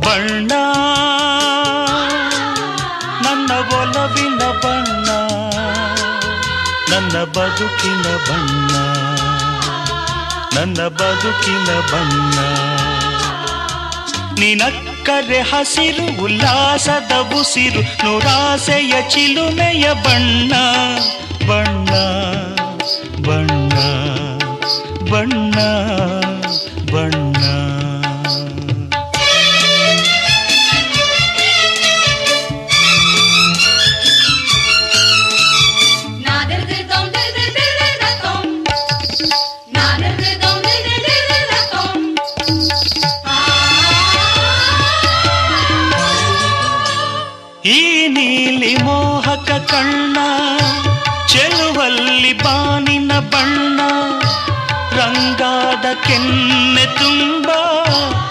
ಬಣ್ಣ ನನ್ನ ಒಲವಿನ ಬಣ್ಣ ನನ್ನ ಬದುಕಿನ ಬಣ್ಣ ನನ್ನ ಬದುಕಿನ ಬಣ್ಣ ನಿನಕ್ಕರೆ ಹಸಿರು ಉಲ್ಲಾಸದ ಉಸಿರು ನೂರಾಸೆಯ ಚಿಲುಮೆಯ ಬಣ್ಣ ಬಣ್ಣ ಬಣ್ಣ ಬಣ್ಣ ಬಣ್ಣ ಈ ನೀಲಿ ಮೋಹಕ ಕಣ್ಣ ಚೆಲುವಲ್ಲಿ ಬಾನಿನ ಬಣ್ಣ ರಂಗಾದ ಕೆನ್ನೆ ತುಂಬ